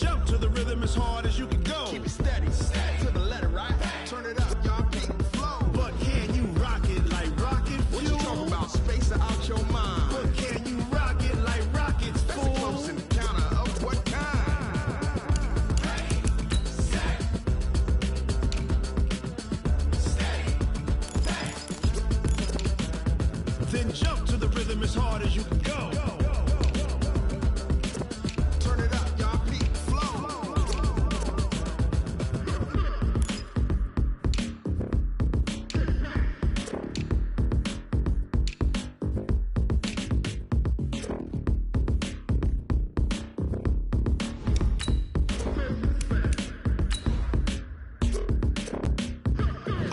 jump to the rhythm as hard as you can go. Keep it steady, to the letter, right? Turn it up, y'all, keep the flow. But can you rock it like rocket fuel? What you talking about? Space out your mind. But can you rock it like rockets, That's fool? a close encounter of what kind? Ready, set, steady, bang. Then jump to the rhythm as hard as you can go. Turn it up, y'all, keep the flow.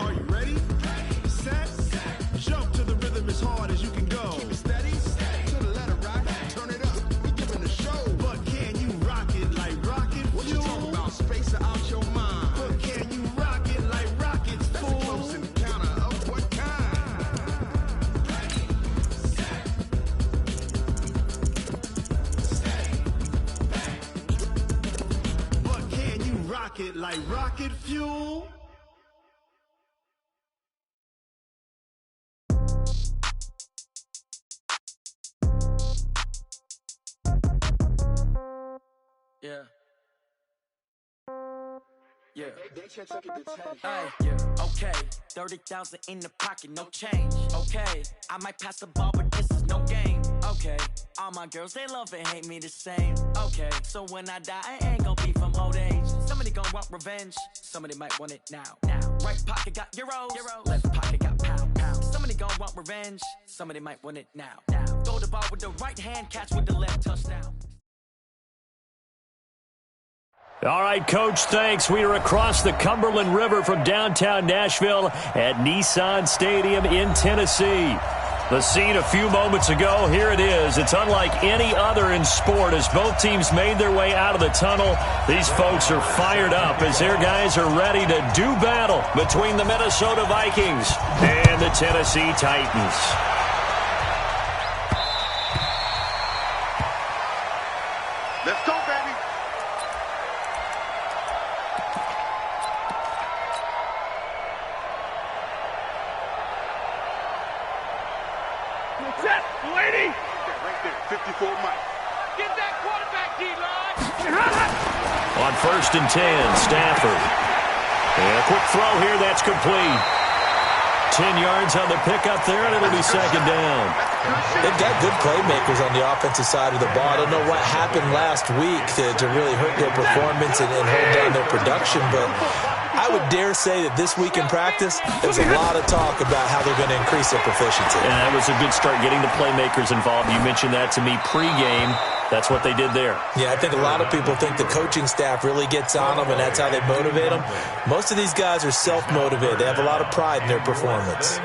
Are you ready? Set, jump to the rhythm as hard as you can go. Keep it steady, to the letter, right? Turn it up, we giving the show. But can you rock it like rocket What you fuel? talking about? Space out your mind. But can you rock it like rockets, That's a fool? close encounter of what kind? Ready, set, steady, bang. But can you rock it like rocket fuel? Yeah. Yeah. They check it to 10. Hey, yeah. Okay. 30,000 in the pocket, no change. Okay. I might pass the ball, but this is no game. Okay. All my girls, they love and hate me the same. Okay. So when I die, I ain't gonna be from old age. Somebody gonna want revenge. Somebody might want it now. Right pocket got euros. Left pocket got pound. Somebody gonna want revenge. Somebody might want it now. Throw the ball with the right hand, catch with the left, touchdown. All right, Coach, thanks. We are across the Cumberland River from downtown Nashville at Nissan Stadium in Tennessee. The scene a few moments ago, here it is. It's unlike any other in sport as both teams made their way out of the tunnel. These folks are fired up as their guys are ready to do battle between the Minnesota Vikings and the Tennessee Titans. Let's go, baby. Set, lady! Right there, 54 Mike. Get that quarterback, D-line! On 1st and 10, Stafford. And a quick throw here, that's complete. 10 yards on the pickup there, and it'll be second down. They've got good playmakers on the offensive side of the ball. I don't know what happened last week to really hurt their performance and hold down their production, but I would dare say that this week in practice, there's a lot of talk about how they're going to increase their proficiency. And that was a good start, getting the playmakers involved. You mentioned that to me pregame. That's what they did there. Yeah, I think a lot of people think the coaching staff really gets on them, and that's how they motivate them. Most of these guys are self-motivated. They have a lot of pride in their performance.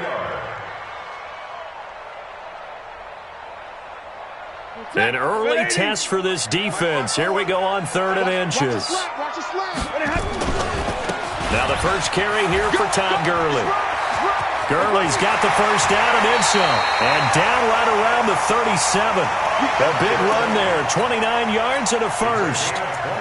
An early test for this defense. Here we go on 3rd and inches. Now the first carry here for Todd Gurley. Gurley's got the first down and then some. And down right around the 37. A big run there, 29 yards and a first.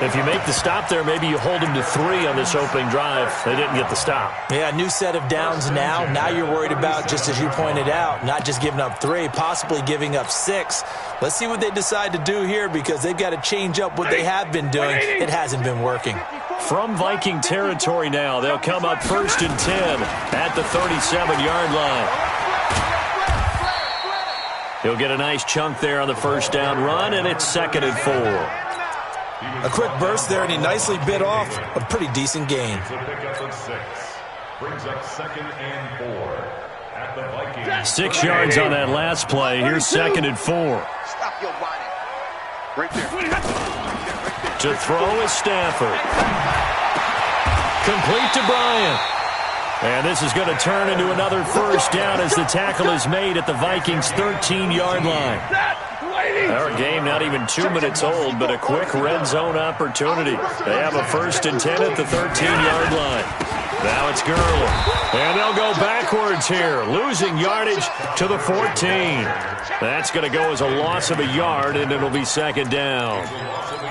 If you make the stop there, maybe you hold them to 3 on this opening drive. They didn't get the stop. Yeah, new set of downs now. Now you're worried about, just as you pointed out, not just giving up 3, possibly giving up 6. Let's see what they decide to do here because they've got to change up what they have been doing. It hasn't been working. From Viking territory now, they'll come up 1st and 10 at the 37-yard line. He'll get a nice chunk there on the first down run, and it's 2nd and 4. A quick burst there, and he nicely bit off a pretty decent gain. Brings up 2nd and 4 at the Vikings. 6 yards on that last play. Here's 2nd and 4. Stop your whining. Right there. To throw is Stafford. Complete to Bryant. And this is going to turn into another first down as the tackle is made at the Vikings' 13-yard line. Our game not even 2 minutes old, but a quick red zone opportunity. They have a 1st and 10 at the 13-yard line. Now it's Gurley. And they'll go backwards here, losing yardage to the 14. That's going to go as a loss of a yard, and it'll be second down.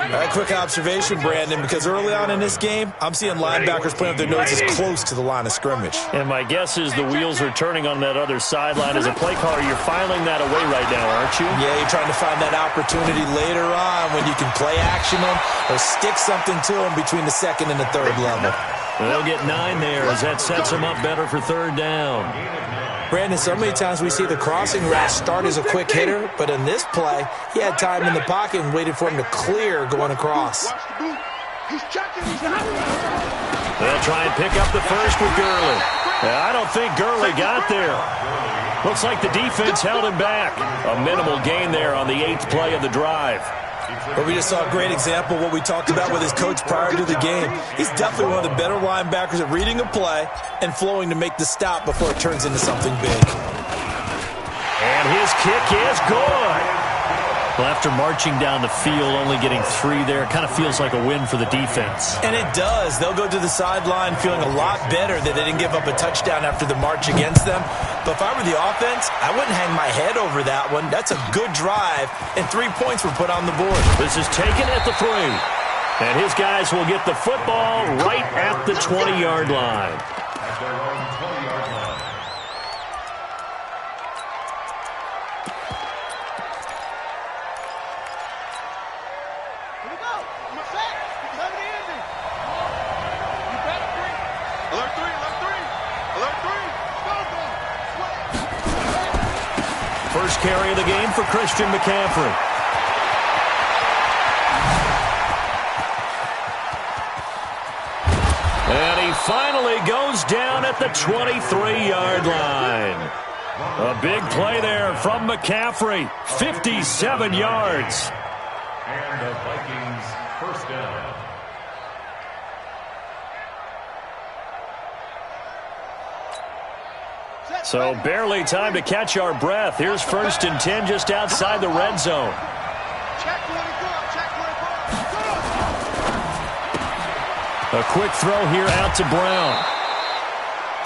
A quick observation, Brandon, because early on in this game, I'm seeing linebackers playing with their noses close to the line of scrimmage. And my guess is the wheels are turning on that other sideline. As a play caller, you're filing that away right now, aren't you? Yeah, you're trying to find that opportunity later on when you can play action them or stick something to them between the second and the third level. They'll get 9 there as that sets them up better for third down. Brandon, so many times we see the crossing route start as a quick hitter, but in this play, he had time in the pocket and waited for him to clear going across. They'll try and pick up the first with Gurley. I don't think Gurley got there. Looks like the defense held him back. A minimal gain there on the 8th play of the drive. But we just saw a great example of what we talked about with his coach prior to the game. He's definitely one of the better linebackers at reading a play and flowing to make the stop before it turns into something big. And his kick is good. Well, after marching down the field, only getting 3 there, it kind of feels like a win for the defense. And it does. They'll go to the sideline feeling a lot better that they didn't give up a touchdown after the march against them. But if I were the offense, I wouldn't hang my head over that one. That's a good drive, and 3 points were put on the board. This is taken at the 3. And his guys will get the football right at the 20-yard line. First carry of the game for Christian McCaffrey. And he finally goes down at the 23-yard line. A big play there from McCaffrey. 57 yards. And the Vikings first down. So barely time to catch our breath. Here's 1st and 10 just outside the red zone. A quick throw here out to Brown.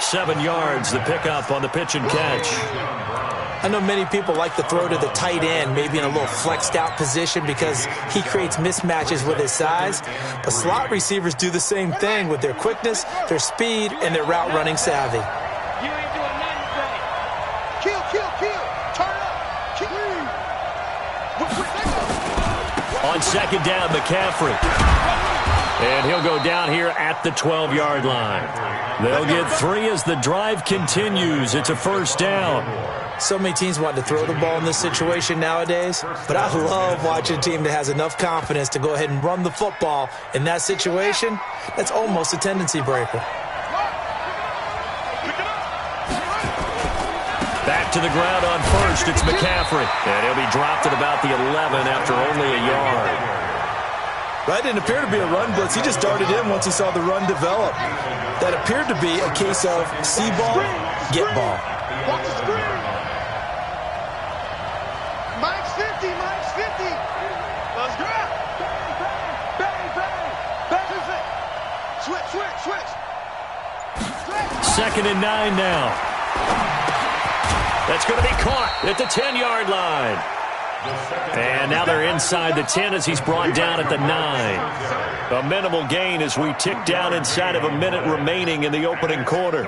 7 yards, the pickup on the pitch and catch. I know many people like to throw to the tight end, maybe in a little flexed out position because he creates mismatches with his size. But slot receivers do the same thing with their quickness, their speed, and their route running savvy. On second down, McCaffrey. And he'll go down here at the 12-yard line. They'll get 3 as the drive continues. It's a first down. So many teams want to throw the ball in this situation nowadays, but I love watching a team that has enough confidence to go ahead and run the football. In that situation, that's almost a tendency breaker. Back to the ground on first, it's McCaffrey. And he'll be dropped at about the 11 after only a yard. That didn't appear to be a run blitz. He just darted in once he saw the run develop. That appeared to be a case of see ball, get ball. Watch the screen. Mike's 50, Mike's 50. Let's go. Bang, bang, bang, bang. Switch, switch, switch. 2nd and 9 now. That's going to be caught at the 10-yard line. And now they're inside the 10 as he's brought down at the 9. A minimal gain as we tick down inside of a minute remaining in the opening quarter.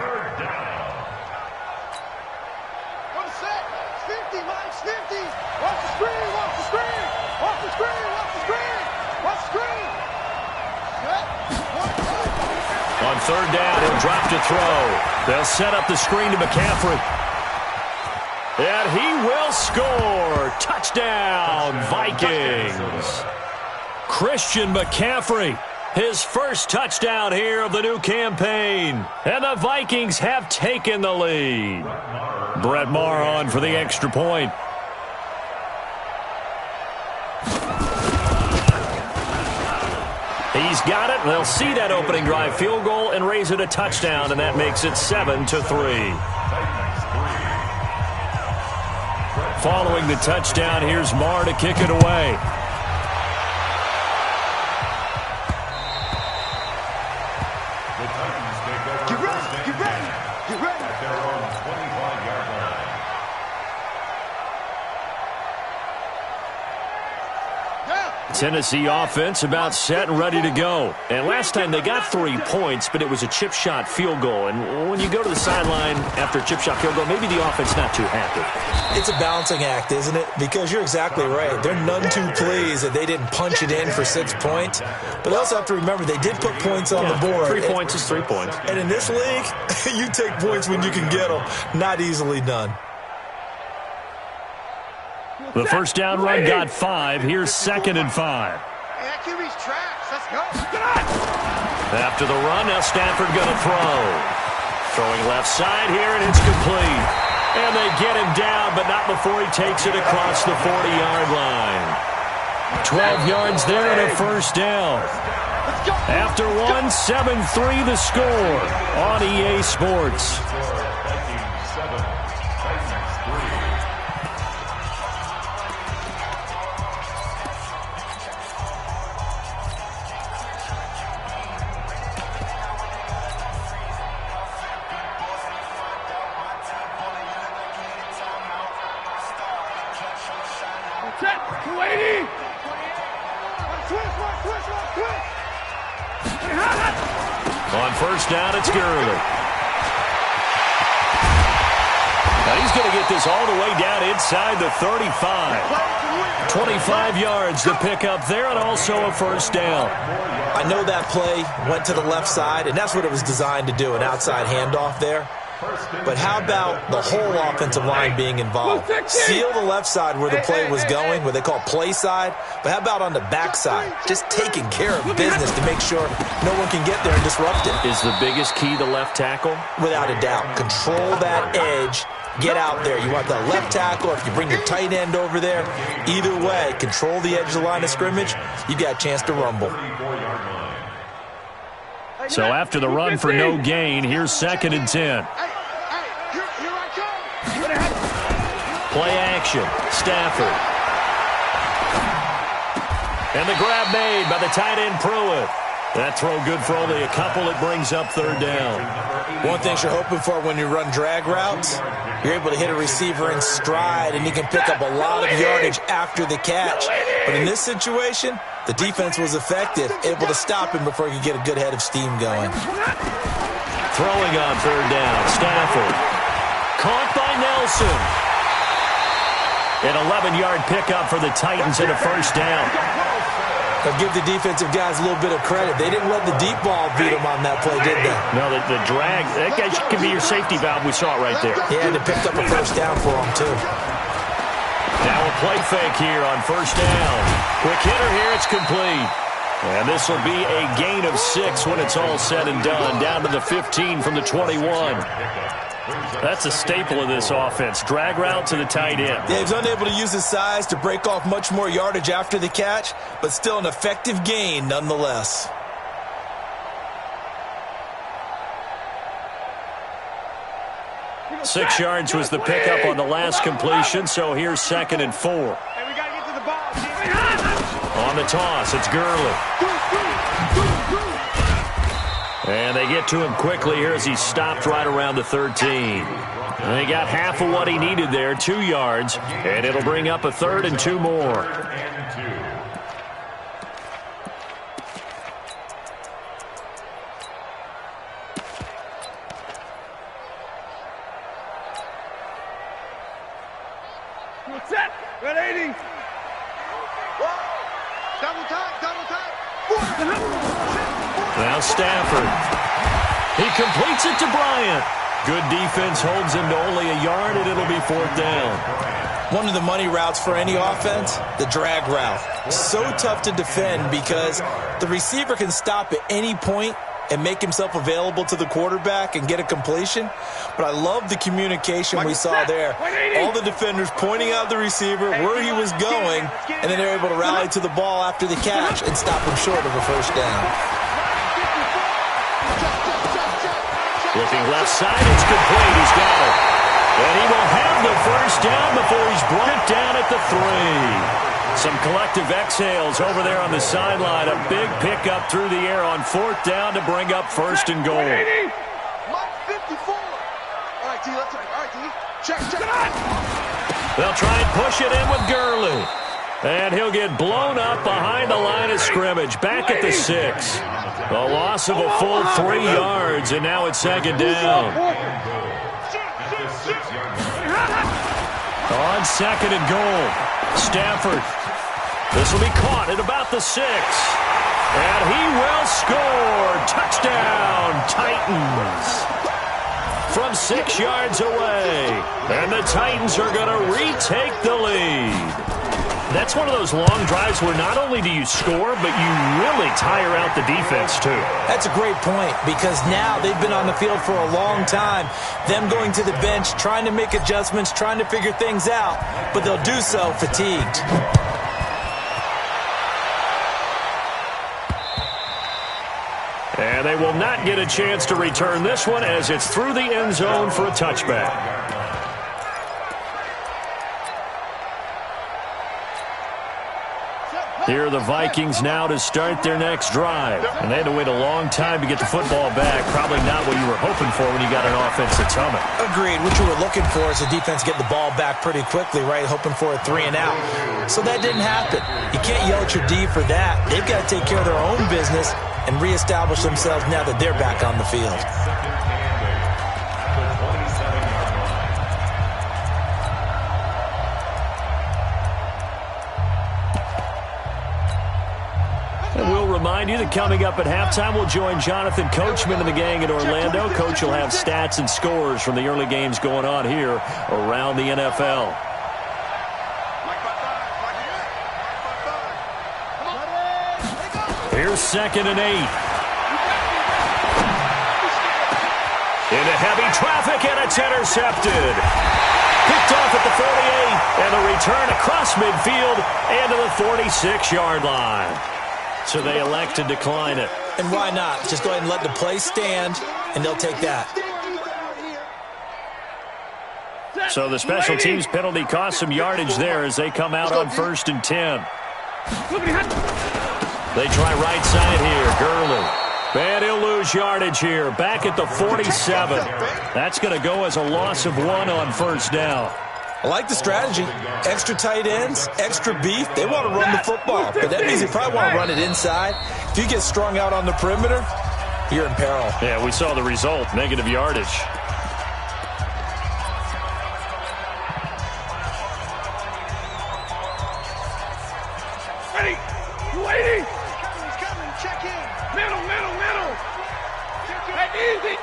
On third down, he'll drop to throw. They'll set up the screen to McCaffrey. And he will score. Touchdown, Vikings. Christian McCaffrey, his first touchdown here of the new campaign. And the Vikings have taken the lead. Brett Maher on for the extra point. He's got it. They'll see that opening drive field goal and raise it a touchdown, and that makes it 7-3. Following the touchdown, here's Maher to kick it away. Get ready. Tennessee offense about set and ready to go. And last time they got 3 points, but it was a chip shot field goal. And when you go to the sideline after a chip shot field goal, maybe the offense not too happy. It's a balancing act, isn't it? Because you're exactly right. They're none too pleased that they didn't punch it in for 6 points. But they also have to remember they did put points on the board. 3 points is 3 points. And in this league, you take points when you can get them. Not easily done. The first down run got 5. Here's 2nd and 5. Hey, that QB's trash. Let's go. After the run, now Stafford going to throw. Throwing left side here, and it's complete. And they get him down, but not before he takes it across the 40-yard line. 12 yards there and a first down. After 1, 7-3 the score on EA Sports. On first down, it's Gurley. Now he's going to get this all the way down inside the 35. 25 yards to pick up there, and also a first down. I know that play went to the left side, and that's what it was designed to do, an outside handoff there. But how about the whole offensive line being involved? Seal the left side where the play was going, what they call play side. But how about on the back side? Just taking care of business to make sure no one can get there and disrupt it. Is the biggest key the left tackle? Without a doubt. Control that edge. Get out there. You want the left tackle. If you bring your tight end over there, either way, control the edge of the line of scrimmage. You got a chance to rumble. So after the run for no gain, here's 2nd and 10. Play action. Stafford. And the grab made by the tight end Pruitt. That throw good for only a couple. It brings up 3rd down. One thing you're hoping for when you run drag routes, you're able to hit a receiver in stride, and you can pick up a lot of yardage after the catch. But in this situation, the defense was effective, able to stop him before he could get a good head of steam going. Throwing on 3rd down. Stafford. Caught by Nelson. An 11-yard pickup for the Titans and a first down. I'll give the defensive guys a little bit of credit. They didn't let the deep ball beat them on that play, did they? No, the drag, that guy can be your safety valve. We saw it right there. Yeah, and it picked up a first down for them, too. Now a play fake here on first down. Quick hitter here, it's complete. And this will be a gain of 6 when it's all said and done. Down to the 15 from the 21. That's a staple of this offense. Drag route to the tight end. Yeah, he's unable to use his size to break off much more yardage after the catch, but still an effective gain nonetheless. Six yards was the pickup on the last completion, so here's 2nd and 4. Hey, we got to get to the ball. On the toss, it's Gurley. And they get to him quickly here as he stopped right around the 13. And they got half of what he needed there, 2 yards, and it'll bring up a 3rd and 2 more. What's that? 180. Double time. Now Stafford. He completes it to Bryant. Good defense holds him to only a yard, and it'll be 4th down. One of the money routes for any offense, the drag route. So tough to defend because the receiver can stop at any point and make himself available to the quarterback and get a completion. But I love the communication we saw there. All the defenders pointing out the receiver, where he was going, and then they're able to rally to the ball after the catch and stop him short of a first down. Looking left side, it's complete. He's got it. And he will have the first down before he's brought down at the 3. Some collective exhales over there on the sideline. A big pickup through the air on 4th down to bring up 1st and goal. 54. All right, T, let's go. All right, T. Check. They'll try and push it in with Gurley. And he'll get blown up behind the line of scrimmage. Back at the 6. A loss of a full 3 yards, and now it's second down. On second and goal, Stafford. This will be caught at about the 6. And he will score. Touchdown, Titans. From 6 yards away. And the Titans are going to retake the lead. That's one of those long drives where not only do you score, but you really tire out the defense, too. That's a great point, because now they've been on the field for a long time. Them going to the bench, trying to make adjustments, trying to figure things out, but they'll do so fatigued. And they will not get a chance to return this one as it's through the end zone for a touchback. Here are the Vikings now to start their next drive. And they had to wait a long time to get the football back. Probably not what you were hoping for when you got an offense that's humming. Agreed. What you were looking for is the defense get the ball back pretty quickly, right? Hoping for a 3 and out. So that didn't happen. You can't yell at your D for that. They've got to take care of their own business and reestablish themselves now that they're back on the field. And we'll remind you that coming up at halftime, we'll join Jonathan Coachman and the gang in Orlando. Coach will have stats and scores from the early games going on here around the NFL. Here's second and 8. Into heavy traffic, and it's intercepted. Picked off at the 48, and a return across midfield and to the 46-yard line. So they elect to decline it. And why not? Just go ahead and let the play stand, and they'll take that. So the special teams penalty cost some yardage there as they come out on 1st and 10. They try right side here. Gurley. And he'll lose yardage here. Back at the 47. That's going to go as a loss of 1 on 1st down. I like the strategy. Extra tight ends, extra beef. They want to run the football, but that means they probably want to run it inside. If you get strung out on the perimeter, you're in peril. Yeah, we saw the result. Negative yardage. Ready? Lady! He's coming. Check in. Middle. Hey, easy.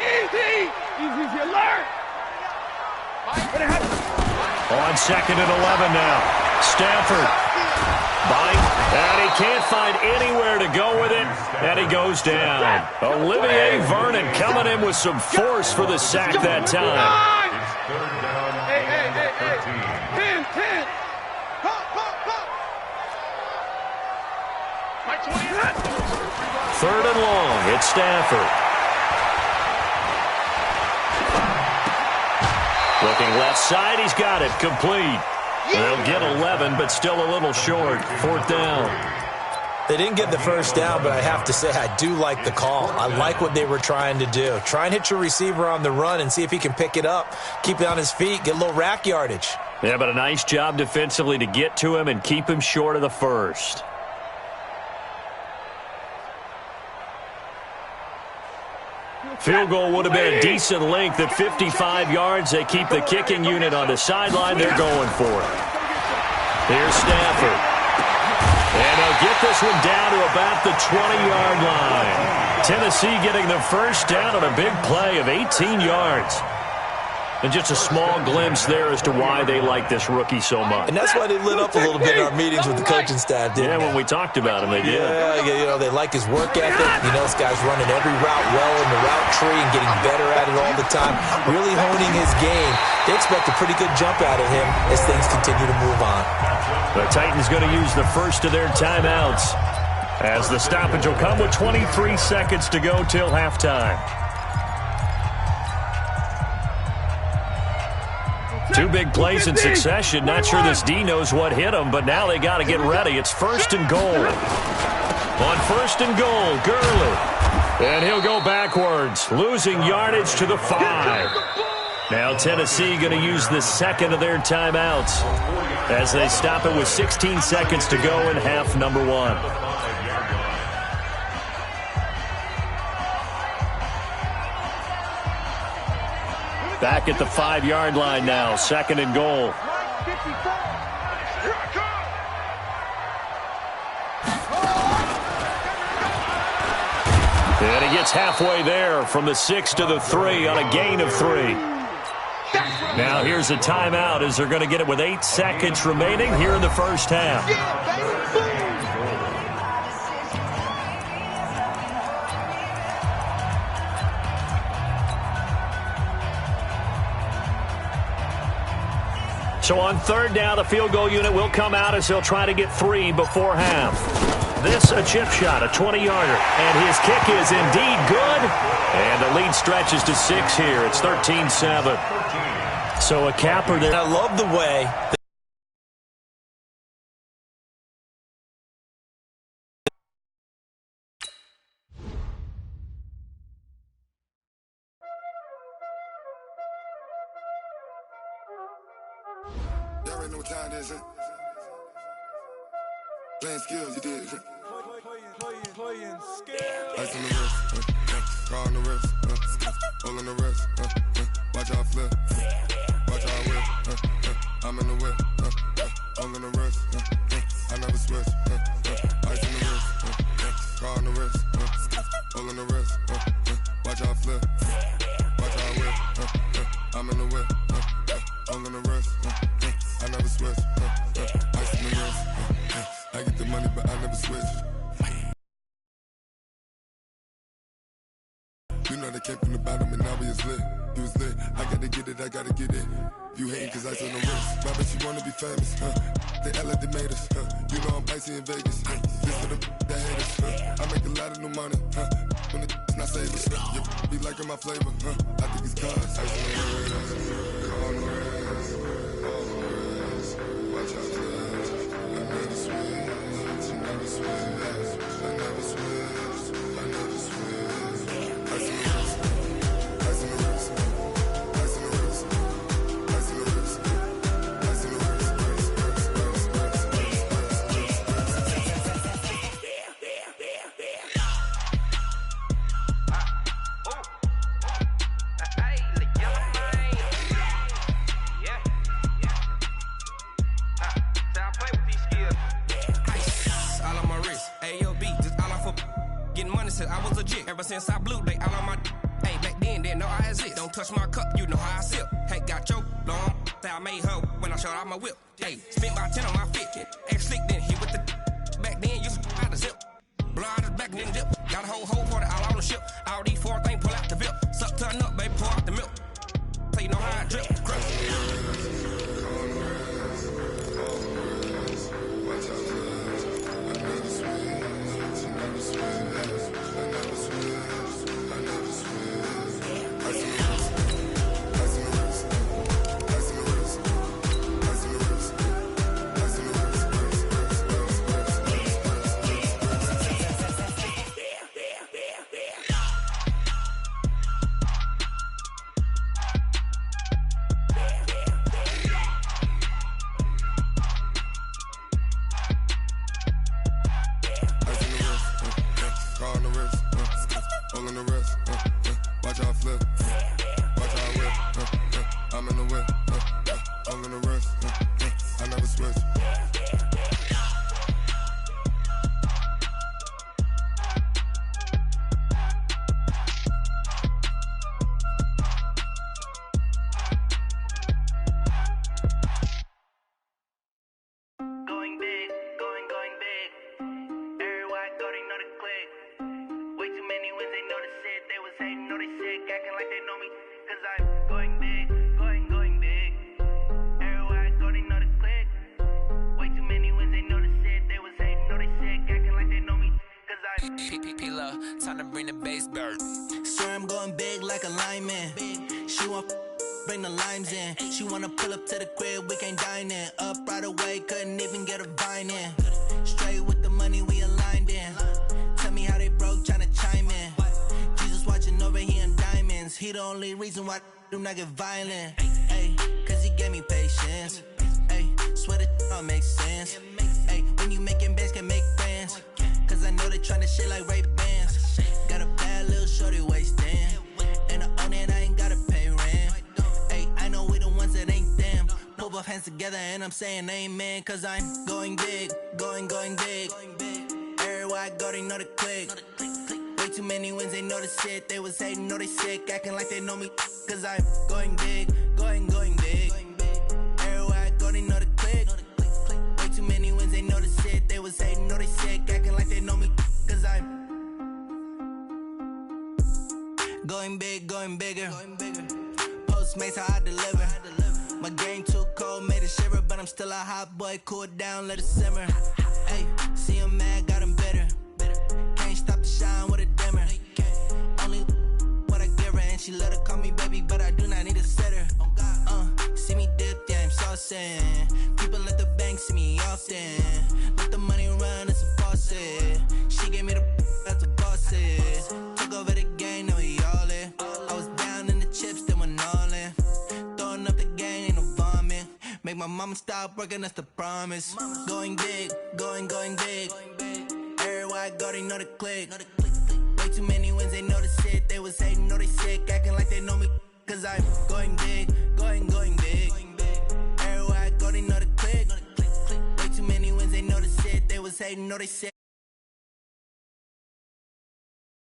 Easy, alert. On 2nd and 11 now. Stafford. Bite. And he can't find anywhere to go with it. And he goes down. Olivier Vernon coming in with some force for the sack that time. Hey. 10. Mike 20. 3rd and long. It's Stafford. Looking left side, he's got it. Complete. They'll get 11, but still a little short. 4th down. They didn't get the 1st down, but I have to say I do like the call. I like what they were trying to do. Try and hit your receiver on the run and see if he can pick it up. Keep it on his feet, get a little rack yardage. Yeah, but a nice job defensively to get to him and keep him short of the 1st. Field goal would have been a decent length at 55 yards. They keep the kicking unit on the sideline. They're going for it. Here's Stafford. And they'll get this one down to about the 20-yard line. Tennessee getting the 1st down on a big play of 18 yards. And just a small glimpse there as to why they like this rookie so much. And that's why they lit up a little bit in our meetings with the coaching staff, didn't they? When we talked about him, they did. Yeah, they like his work ethic. You know, this guy's running every route well in the route tree and getting better at it all the time. Really honing his game. They expect a pretty good jump out of him as things continue to move on. The Titans going to use the first of their timeouts as the stoppage will come with 23 seconds to go till halftime. 2 big plays in succession. Not sure this D knows what hit him, but now they got to get ready. It's 1st and goal. On 1st and goal, Gurley. And he'll go backwards, losing yardage to the 5. Now Tennessee going to use the second of their timeouts as they stop it with 16 seconds to go in half number one. Back at the 5-yard line now, second and goal. And he gets halfway there from the 6 to the 3 on a gain of 3. Now here's a timeout as they're going to get it with 8 seconds remaining here in the first half. So on third down, the field goal unit will come out as they'll try to get 3 before half. This a chip shot, a 20-yarder, and his kick is indeed good. And the lead stretches to 6 here. It's 13-7. So a capper there. I love the way. Y'all already know what time it is, huh? Playing skills, you did. Playing skills. Ice on the wrist, car on the wrist, hole on the wrist, watch out flip, watch out whip, I'm in the whip, hole on the wrist, I never switch, ice on the wrist, car on the wrist, hole on the wrist, watch out flip, watch out whip, I'm in the whip, hole on the wrist, I never switch, ice on the wrist, I get the money but I never switch. You know they came from the bottom and now we is lit. You was lit, I gotta get it, I gotta get it. You hating cause ice on the wrist. My bitch, you wanna be famous, They act like they made us, You know I'm icy in Vegas, This for the that hate us, I make a lot of new money, When it's not savers, You be liking my flavor, I think it's cause ice on the wrist, on the wrist, on the wrist. Watch out for that. I never switch, I never switch, I never switch, I never switch. Ice on the wrist, ice on the wrist, ice on the wrist, ice on the wrist, ice on the wrist, all on my wrist, AOB, just all off of getting money since I was a jit. Ever since I blew, they all on my hey, back then, didn't know I exist. Don't touch my cup, you know how I sip. Hey, got your long, say I made her when I showed out my whip. Hey, spent about 10 on my fit, X slick, then hit with the back then, used to out the zip. Blow out his back, then dip. Got a whole party all on the ship. All these 4 things, pull out the VIP. Suck, turn up, baby, pour out the milk. So you know how I drip, crush. Time to bring the bass bird. Swear I'm going big like a lineman. She want bring the limes in. She wanna pull up to the crib, we can't dine in. Up right away, couldn't even get a vine in. Straight with the money we aligned in. Tell me how they broke, tryna chime in. Jesus watching over here in diamonds. he the only reason why I do not get violent. Ay, cause he gave me patience. Ay, swear that all makes sense. Ay, when you making bands, can make friends. Cause I know they tryna shit like Ray-Bans. Got a bad little shorty wasting. And I own it, I ain't gotta pay rent. Ay, I know we the ones that ain't them. Pull both hands together and I'm saying amen. Cause I'm going big, going big. Everywhere I go, they know the click. Way too many wins, they know the shit. They was hating, know they sick, acting like they know me. Cause I'm going big, going big. Everywhere I go, they know the click. Way too many wins, they know the shit. They was hating, know they sick, acting like they know me. Cause I'm going big, going bigger. Postmates, how I deliver. My game too cold, made it shiver. But I'm still a hot boy, cool it down, let it simmer. Hey, see him mad, got him bitter. Can't stop the shine with a dimmer. Only what I give her, and she let her call me baby, but I do not need a sitter. See me dip, yeah, I'm saucing. People at the bank see me often. Let the money run, it's a faucet. She gave me the that's a bosses. Took over the game, now we all in. I was down in the chips, then went all in. Throwing up the game, ain't no vomit. Make my mama stop working, that's the promise. Going big, going big. Everywhere I go, they know the click. Way too many wins, they know the shit. They was hating, know they sick, acting like they know me. Cause I'm going big, going big. Everywhere I go, they know the click. Way too many wins, they know the shit. They was hating, know they sick.